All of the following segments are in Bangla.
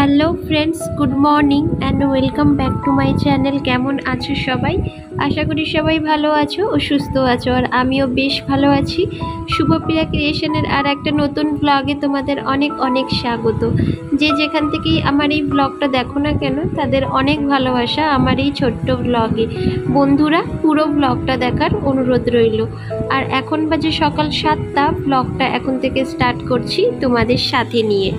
Hello friends, good morning and welcome back to my channel. কেমন আছো সবাই? আশা করি সবাই ভালো আছো ও সুস্থ আছো, আর আমিও বেশ ভালো আছি। শুভপ্রিয়া ক্রিয়েশনের আর একটা নতুন ব্লগে তোমাদের অনেক অনেক স্বাগত। যে যেখান থেকেই আমার এই ব্লগটা দেখো না কেন, তাদের অনেক ভালোবাসা আমার এই ছোট্ট ব্লগে। বন্ধুরা, পুরো ব্লগটা দেখার অনুরোধ রইল। আর এখন বাজে সকাল 7টা। ব্লগটা এখন থেকে স্টার্ট করছি তোমাদের সাথে নিয়ে।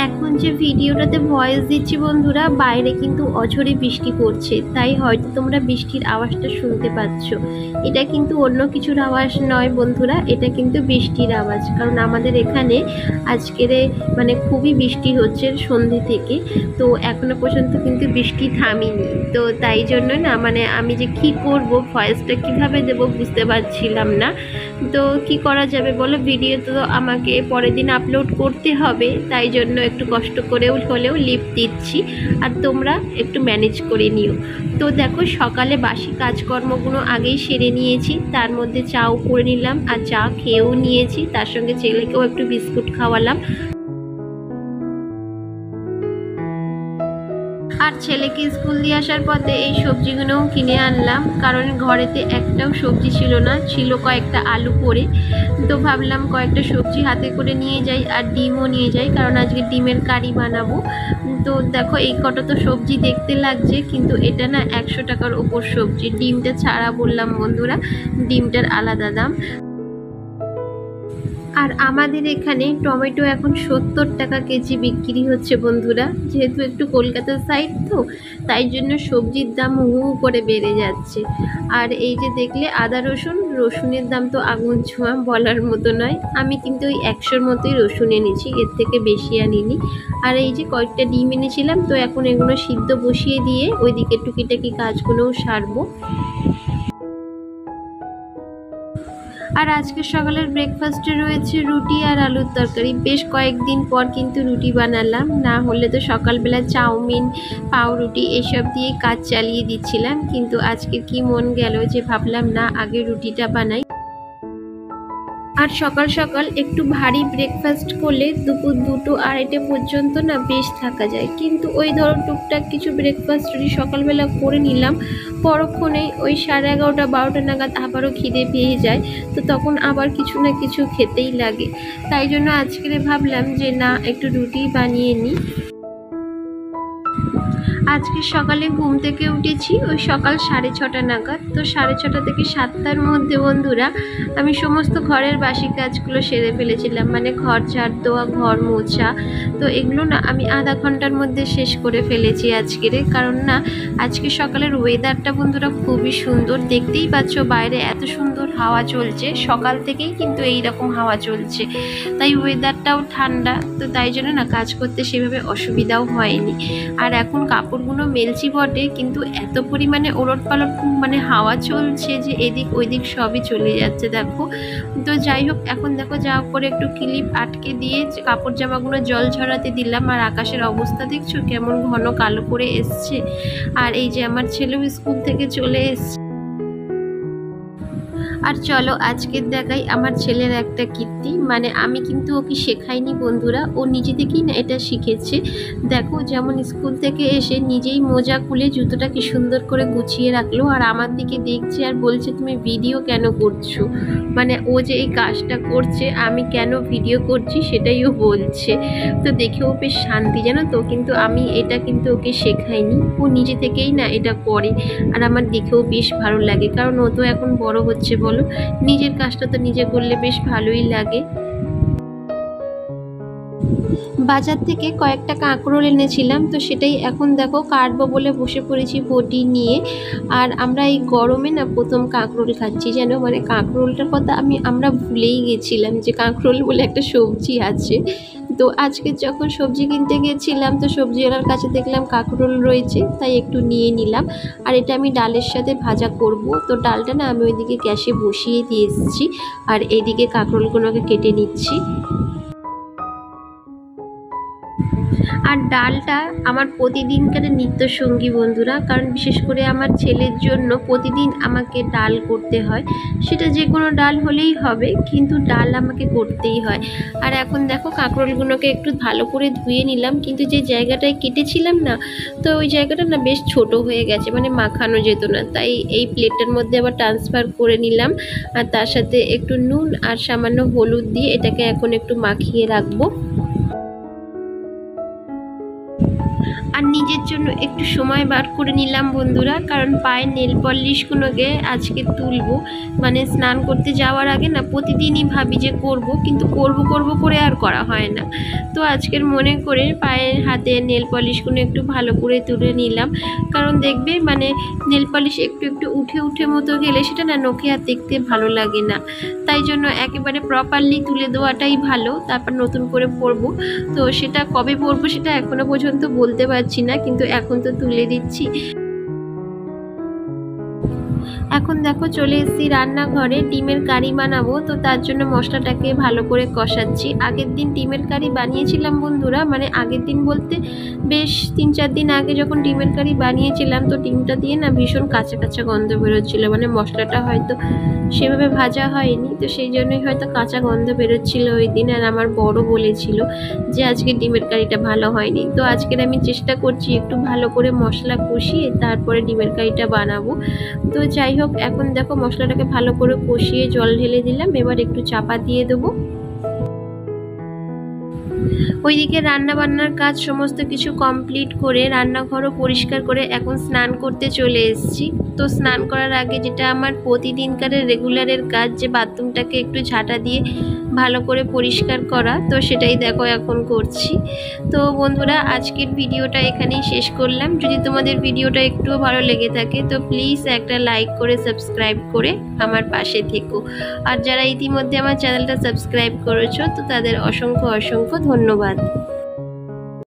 এখন যে ভিডিওটাতে ভয়েস দিচ্ছি বন্ধুরা, বাইরে কিন্তু অঝরে বৃষ্টি পড়ছে, তাই হয়তো তোমরা বৃষ্টির আওয়াজটা শুনতে পাচ্ছ। এটা কিন্তু অন্য কিছুর আওয়াজ নয় বন্ধুরা, এটা কিন্তু বৃষ্টির আওয়াজ। কারণ আমাদের এখানে আজকের মানে খুবই বৃষ্টি হচ্ছে সন্ধ্যে থেকে, তো এখনো পর্যন্ত কিন্তু বৃষ্টি থামেনি। তো তাই জন্য না মানে আমি যে কি করব, ভয়েসটা কিভাবে দেব বুঝতে পারছিলাম না। তো কি করা যাবে বলো, ভিডিও তো আমাকে পরের দিন আপলোড করতে হবে, তাই জন্য একটু কষ্ট করেও হলেও লিপ দিচ্ছি, আর তোমরা একটু ম্যানেজ করে নিও। তো দেখো, সকালে বাসি কাজকর্মগুলো আগেই সেরে নিয়েছি, তার মধ্যে চাও করে নিলাম আর চা খেয়েও নিয়েছি, তার সঙ্গে ছেলেকেও একটু বিস্কুট খাওয়ালাম। আর ছেলেকে স্কুল দিয়ে আসার পথে এই সবজিগুলোও কিনে আনলাম, কারণ ঘরেতে একটাও সবজি ছিল না, ছিল কয়েকটা আলু পড়ে। তো ভাবলাম কয়েকটা সবজি হাতে করে নিয়ে যাই, আর ডিমও নিয়ে যাই, কারণ আজকে ডিমের কারি বানাবো। তো দেখো, এই কটা তো সবজি দেখতে লাগছে, কিন্তু এটা না 100 টাকার ওপর সবজি। ডিমটা ছাড়া বললাম বন্ধুরা, ডিমটার আলাদা দাম। আর আমাদের এখানে টমেটো এখন 70 টাকা কেজি বিক্রি হচ্ছে বন্ধুরা। যেহেতু একটু কলকাতার সাইড তো, তাই জন্য সবজির দাম হু করে বেড়ে যাচ্ছে। আর এই যে দেখলে আদা রসুনের দাম তো আগুন ছোঁয়া, বলার মতো নয়। আমি কিন্তু ওই 100-র মতোই রসুন এনেছি, এর থেকে বেশি আনিনি। আর এই যে কয়েকটা ডিম এনেছিলাম, তো এখন এগুলো সিদ্ধ বসিয়ে দিয়ে ওইদিকে টুকিটাকি কাজগুলোও সারবো। আর আজকে সকালের ব্রেকফাস্টে রয়েছে রুটি আর আলুর তরকারি। বেশ কয়েকদিন পর কিন্তু রুটি বানালাম, না হলে তো সকালবেলা চাউমিন, পাউরুটি এসব দিয়ে কাজ চালিয়ে দিচ্ছিলাম। কিন্তু আজকে কি মন গেল যে ভাবলাম না, আগে রুটিটা বানাই। আর সকাল সকাল একটু ভারী ব্রেকফাস্ট করলে দুপুর 2-2-2:30 পর্যন্ত না বেশ থাকা যায়। কিন্তু ওই ধরো টুকটাক কিছু ব্রেকফাস্ট যদি সকালবেলা করে নিলাম, পরক্ষণেই ওই 11:30-12টা নাগাদ আবারও খিদে পেয়ে যায়, তো তখন আবার কিছু না কিছু খেতেই লাগে। তাই জন্য আজকে ভাবলাম যে না, একটু রুটি বানিয়ে নিই। আজকে সকালে ঘুম থেকে উঠেছি ওই সকাল 6:30 নাগাদ। তো 6:30 থেকে 7টার মধ্যে বন্ধুরা আমি সমস্ত ঘরের বাসি কাজগুলো সেরে ফেলেছিলাম, মানে ঘর ঝাড় দেওয়া, ঘর মোছা। তো এগুলো না আমি আধা ঘন্টার মধ্যে শেষ করে ফেলেছি আজকের। কারণ না, আজকে সকালের ওয়েদারটা বন্ধুরা খুবই সুন্দর, দেখতেই পাচ্ছ বাইরে এত সুন্দর হাওয়া চলছে। সকাল থেকেই কিন্তু এই রকম হাওয়া চলছে, তাই ওয়েদারটাও ঠান্ডা। তো তাই জন্য না কাজ করতে সেভাবে অসুবিধাও হয়নি। আর এখন কাপড়গুলো মেলছি বটে, কিন্তু এত পরিমাণে ওলটপালট মানে হাওয়া চলছে যে এদিক ওইদিক সবই চলে যাচ্ছে দেখো। তো যাই হোক, এখন দেখো যা করে একটু ক্লিপ আটকে দিয়ে কাপড় জামাগুলো জল ঝরাতে দিলাম। আর আকাশের অবস্থা দেখছো কেমন ঘন কালো করে এসছে। আর এই যে আমার ছেলেও স্কুল থেকে চলে এসছে। আর চলো আজকের দেখাই আমার ছেলের একটা কীর্তি, মানে আমি কিন্তু ওকে শেখাইনি বন্ধুরা, ও নিজে থেকেই না এটা শিখেছে। দেখো, যেমন স্কুল থেকে এসে নিজেই মোজা খুলে জুতোটা কি সুন্দর করে গুছিয়ে রাখলো, আর আমার দিকে দেখছে আর বলছে তুমি ভিডিও কেন করছো। মানে ও যে এই কাজটা করছে, আমি কেন ভিডিও করছি সেটাই ও বলছে। তো দেখেও বেশ শান্তি, জানো তো। কিন্তু আমি এটা কিন্তু ওকে শেখাইনি, ও নিজে থেকেই না এটা করে। আর আমার দেখেও বেশ ভালো লাগে, কারণ ও তো এখন বড় হচ্ছে বলো, নিজের কাজটা তো নিজে করলে বেশ ভালোই লাগে। বাজার থেকে কয়েকটা কাঁকরোল এনেছিলাম, তো সেটাই এখন দেখো কাটবো বলে বসে পড়েছি বটি নিয়ে। আর আমরা এই গরমে না প্রথম কাঁকরোল খাচ্ছি, যেন মানে কাঁকরোলটার কথা আমরা ভুলেই গেছিলাম যে কাঁকরোল বলে একটা সবজি আছে। তো আজকে যখন সবজি কিনতে গেছিলাম, তো সবজিওয়ালার কাছে দেখলাম কাঁকরোল রয়েছে, তাই একটু নিয়ে নিলাম। আর এটা আমি ডালের সাথে ভাজা করব। তো ডালটা না আমি ওইদিকে গ্যাসে বসিয়ে দিয়ে এসেছি, আর এদিকে কাঁকরোলগুলোকে কেটে নিচ্ছি। আর ডালটা আমার প্রতিদিনকার নিত্যসঙ্গী বন্ধুরা, কারণ বিশেষ করে আমার ছেলের জন্য প্রতিদিন আমাকে ডাল করতে হয়। সেটা যে কোনো ডাল হলেই হবে, কিন্তু ডাল আমাকে করতেই হয়। আর এখন দেখো কাঁকরোলগুলোকে একটু ভালো করে ধুয়ে নিলাম, কিন্তু যে জায়গাটায় কেটেছিলাম না, তো ওই জায়গাটা না বেশ ছোট হয়ে গেছে, মানে মাখানো যেত না। তাই এই প্লেটটার মধ্যে আবার ট্রান্সফার করে নিলাম, আর তার সাথে একটু নুন আর সামান্য হলুদ দিয়ে এটাকে এখন একটু মাখিয়ে রাখবো। আর নিজের জন্য একটু সময় বার করে নিলাম বন্ধুরা, কারণ পায়ের নেল পলিশগুলোকে আজকে তুলবো। মানে স্নান করতে যাওয়ার আগে না প্রতিদিনই ভাবি যে করব, কিন্তু করব করে আর করা হয় না। তো আজকের মনে করে পায়ের হাতে নেল পলিশগুলো একটু ভালো করে তুলে নিলাম, কারণ দেখবে মানে নেল পলিশ একটু একটু উঠে মতো গেলে সেটা না নখে আর দেখতে ভালো লাগে না। তাই জন্য একেবারে প্রপারলি তুলে দেওয়াটাই ভালো, তারপর নতুন করে পরবো। তো সেটা কবে পরবো সেটা এখনো পর্যন্ত বলতে পারছি না, কিন্তু এখন তো তুলে দিচ্ছি। এখন দেখো চলে এসেছি রান্নাঘরে, ডিমের কারি বানাবো। তো তার জন্য মশলাটাকে ভালো করে কষাচ্ছি। আগের দিন ডিমের কারি বানিয়েছিলাম বন্ধুরা, মানে আগের দিন বলতে বেশ 3-4 দিন আগে যখন ডিমের কারি বানিয়েছিলাম, তো ডিমটা দিয়ে না ভীষণ কাঁচা কাঁচা গন্ধ বেরোচ্ছিল, মানে মশলাটা হয়তো সেভাবে ভাজা হয়নি, তো সেই জন্যই হয়তো কাঁচা গন্ধ বেরোচ্ছিল ওই দিন। আর আমার বড় বলেছিল যে আজকে ডিমের কারিটা ভালো হয়নি। তো আজকের আমি চেষ্টা করছি একটু ভালো করে মশলা কষিয়ে তারপরে ডিমের কারিটা বানাবো। তো যাই হোক, এখন দেখো মশলাটাকে ভালো করে কষিয়ে জল ঢেলে দিলাম, এবার একটু চাপা দিয়ে দেবো। ওইদিকে রান্না বান্নার কাজ সমস্ত কিছু কমপ্লিট করে রান্নাঘরও পরিষ্কার করে এখন স্নান করতে চলে এসেছি। তো স্নান করার আগে যেটা আমার প্রতিদিনকারের রেগুলারের কাজ, যে বাথরুমটাকে একটু ঝাঁটা দিয়ে ভালো করে পরিষ্কার করা, তো সেটাই দেখো এখন করছি। তো বন্ধুরা আজকের ভিডিওটা এখানেই শেষ করলাম। যদি তোমাদের ভিডিওটা একটুও ভালো লেগে থাকে তো প্লিজ একটা লাইক করে সাবস্ক্রাইব করে আমার পাশে থেকো। আর যারা ইতিমধ্যে আমার চ্যানেলটা সাবস্ক্রাইব করেছো তো তাদের অসংখ্য ধন্যবাদ।